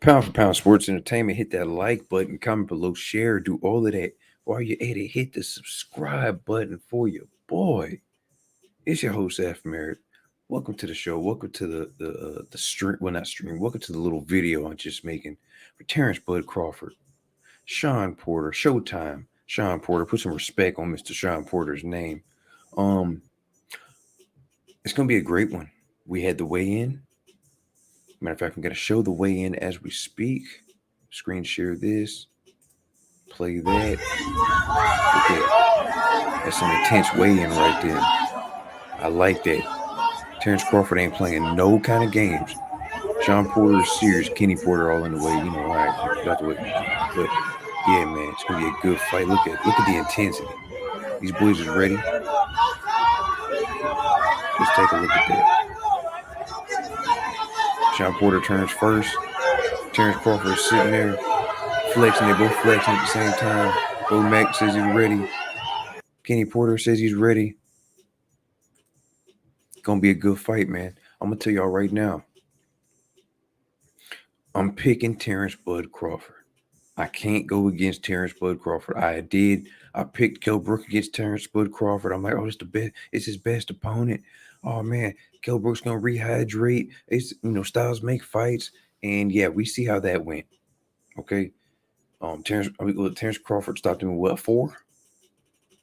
Pound for pound sports entertainment. Hit that like button, comment below, share, do all of that. While you're at it, hit the subscribe button for your boy. It's your host, F. Merritt. Welcome to the show. Welcome to the stream. Well, not stream. Welcome to the little video I'm just making for Terence Bud Crawford, Shawn Porter, Showtime. Shawn Porter. Put some respect on Mr. Shawn Porter's name. Um, it's gonna be a great one. We had the weigh in. Matter of fact, I'm gonna show the weigh in as we speak. Screen share this. Play that. Okay, that's an intense weigh-in right there. I like that. Terence Crawford ain't playing no kind of games. Shawn Porter is serious. Kenny Porter all in the way. All right, get out the way. But yeah, man, it's gonna be a good fight. Look at the intensity. These boys is ready. Let's take a look at that. Shawn Porter turns first. Terence Crawford is sitting there flexing. They both flexing at the same time. Bo Mack says he's ready. Kenny Porter says he's ready. Gonna be a good fight, man. I'm gonna tell y'all right now. I'm picking Terence Bud Crawford. I can't go against Terence Bud Crawford. I did. I picked Kell Brook against Terence Bud Crawford. I'm like, oh, it's the best. It's his best opponent. Oh man, Kell Brook's gonna rehydrate. It's styles make fights, and yeah, we see how that went. Okay. Terence Crawford stopped him at what, 4?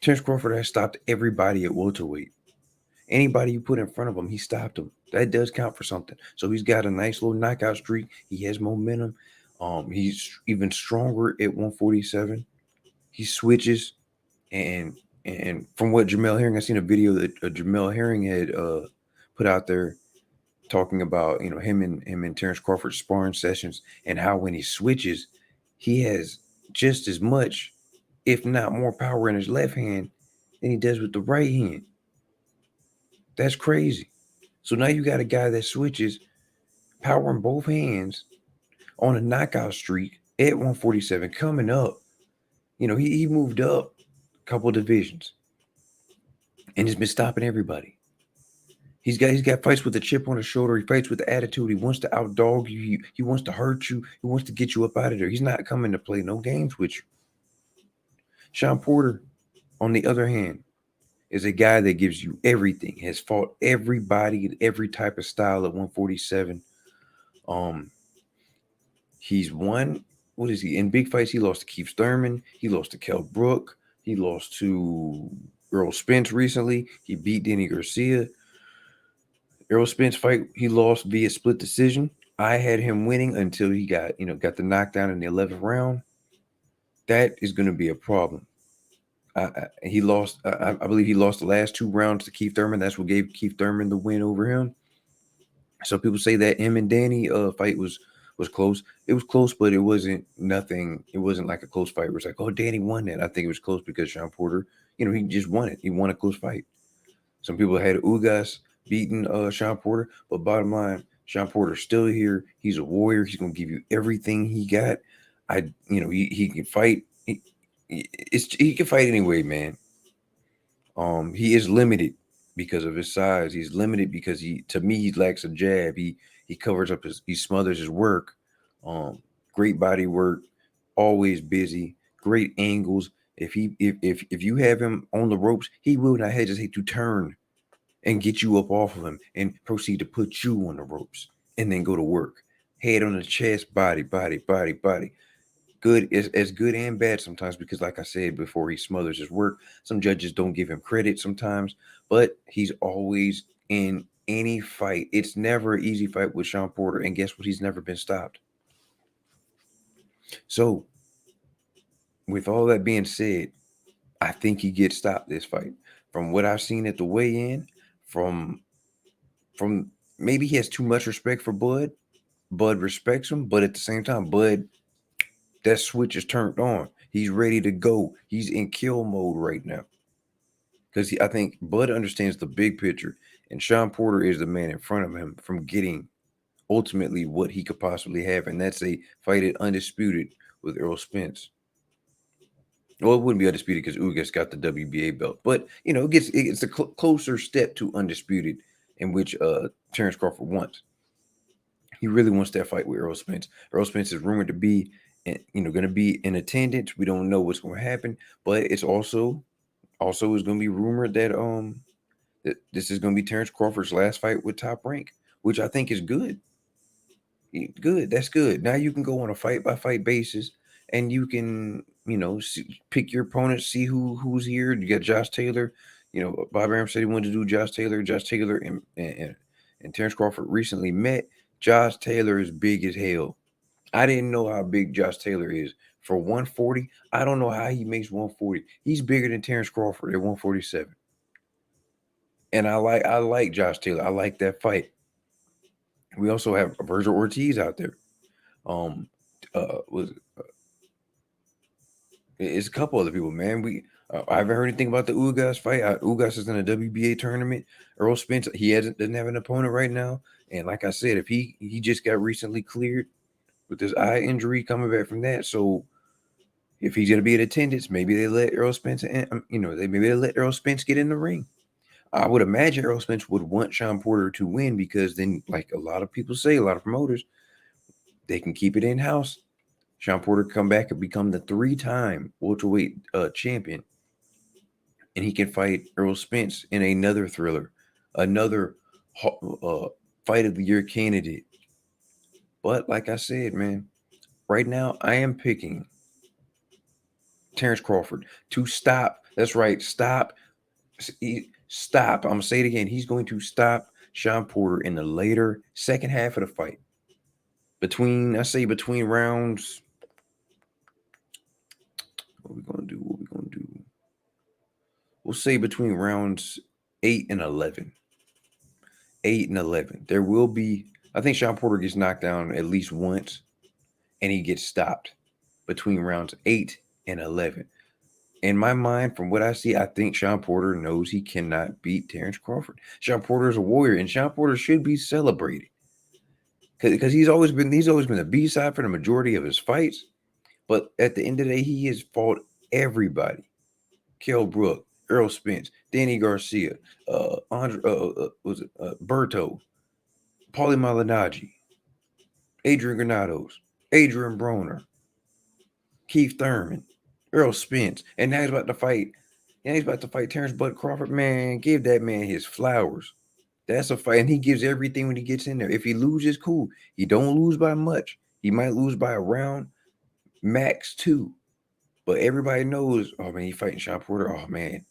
Terence Crawford has stopped everybody at welterweight. Anybody you put in front of him, he stopped him. That does count for something. So he's got a nice little knockout streak. He has momentum. He's even stronger at 147. He switches, and from what Jamel Herring, I seen a video that Jamel Herring had put out there talking about him and Terence Crawford sparring sessions, and how when he switches, he has just as much, if not more, power in his left hand than he does with the right hand. That's crazy. So now you got a guy that switches power in both hands on a knockout streak at 147 coming up. He moved up a couple divisions and has been stopping everybody. He's got fights with a chip on his shoulder. He fights with the attitude. He wants to outdog you. He wants to hurt you. He wants to get you up out of there. He's not coming to play no games with you. Shawn Porter, on the other hand, is a guy that gives you everything. Has fought everybody in every type of style at 147. He's won. What is he in big fights? He lost to Keith Thurman. He lost to Kell Brook. He lost to Earl Spence recently. He beat Danny Garcia. Earl Spence fight, he lost via split decision. I had him winning until he got the knockdown in the 11th round. That is going to be a problem. He lost. I believe he lost the last 2 rounds to Keith Thurman. That's what gave Keith Thurman the win over him. So people say that him and Danny fight was close. It was close, but it wasn't nothing. It wasn't like a close fight where it's like, oh, Danny won that. I think it was close because Shawn Porter, he just won it. He won a close fight. Some people had Ugas beating Shawn Porter, but bottom line, Shawn Porter's still here. He's a warrior. He's gonna give you everything he got. He can fight. He can fight anyway, man. He is limited because of his size. He's limited because he lacks a jab. He covers up he smothers his work. Great body work, always busy, great angles. If you have him on the ropes, he will not hesitate to turn and get you up off of him and proceed to put you on the ropes and then go to work. Head on the chest, body. Good is as good and bad sometimes because, like I said before, he smothers his work. Some judges don't give him credit sometimes, but he's always in any fight. It's never an easy fight with Shawn Porter, and guess what? He's never been stopped. So, with all that being said, I think he gets stopped this fight. From what I've seen at the weigh-in, from maybe he has too much respect for Bud. Bud respects him, but at the same time, Bud, that switch is turned on. He's ready to go. He's in kill mode right now. Because I think Bud understands the big picture, and Shawn Porter is the man in front of him from getting ultimately what he could possibly have, and that's a fight at undisputed with Earl Spence. Well, it wouldn't be undisputed because Ugas got the WBA belt, but it's a closer step to undisputed, in which Terence Crawford wants. He really wants that fight with Errol Spence. Errol Spence is rumored to be, going to be in attendance. We don't know what's going to happen, but it's also is going to be rumored that this is going to be Terence Crawford's last fight with Top Rank, which I think is good. Good, that's good. Now you can go on a fight by fight basis, and you can pick your opponents, see who's here. You got Josh Taylor. Bob Arum said he wanted to do Josh Taylor. Josh Taylor and Terence Crawford recently met. Josh Taylor is big as hell. I didn't know how big Josh Taylor is. For 140, I don't know how he makes 140. He's bigger than Terence Crawford at 147. And I like Josh Taylor. I like that fight. We also have Virgil Ortiz out there. Was It's a couple other people, man. I haven't heard anything about the Ugas fight. Ugas is in a WBA tournament. Earl Spence, doesn't have an opponent right now. And like I said, if he just got recently cleared with his eye injury coming back from that, so if he's gonna be in attendance, maybe they let Earl Spence in, maybe they let Earl Spence get in the ring. I would imagine Earl Spence would want Shawn Porter to win because then, like a lot of people say, a lot of promoters, they can keep it in house. Shawn Porter come back and become the 3-time welterweight champion, and he can fight Earl Spence in another thriller, another fight of the year candidate. But like I said, man, right now I am picking Terence Crawford to stop. That's right, stop. Stop. I'm gonna say it again. He's going to stop Shawn Porter in the later second half of the fight. Between rounds. What we gonna do? We'll say between rounds 8 and 11. 8 and 11. There will be. I think Shawn Porter gets knocked down at least once, and he gets stopped between rounds 8 and 11. In my mind, from what I see, I think Shawn Porter knows he cannot beat Terence Crawford. Shawn Porter is a warrior, and Shawn Porter should be celebrated because he's always been the B side for the majority of his fights. But at the end of the day, he has fought everybody: Kell Brook, Earl Spence, Danny Garcia, Berto, Paulie Malignaggi, Adrian Granados, Adrian Broner, Keith Thurman, Earl Spence, and now he's about to fight. Now he's about to fight Terence Bud Crawford. Man, give that man his flowers. That's a fight, and he gives everything when he gets in there. If he loses, cool. He don't lose by much. He might lose by a round, max 2. But everybody knows, oh man, he's fighting Shawn Porter. Oh man,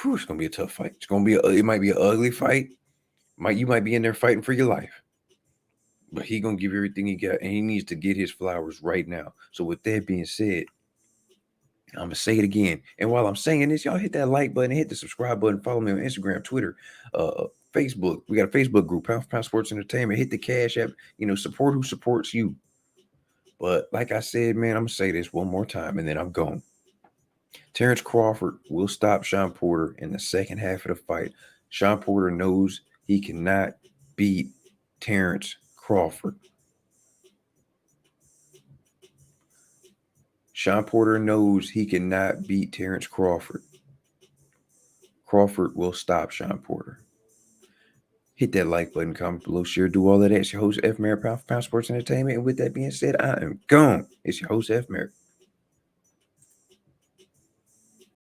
it's gonna be a tough fight. It might be an ugly fight. You might be in there fighting for your life. But he gonna give everything he got, and he needs to get his flowers right now. So with that being said, I'm gonna say it again. And while I'm saying this, y'all hit that like button, hit the subscribe button, follow me on Instagram, Twitter, Facebook. We got a Facebook group, P4P Sports Entertainment. Hit the Cash App. Support who supports you. But like I said, man, I'm gonna say this one more time, and then I'm gone. Terence Crawford will stop Shawn Porter in the second half of the fight. Shawn Porter knows he cannot beat Terence Crawford. Shawn Porter knows he cannot beat Terence Crawford. Crawford will stop Shawn Porter. Hit that like button, comment below, share, do all of that. It's your host, F. Merritt, P4P Sports Entertainment. And with that being said, I am gone. It's your host, F. Merritt.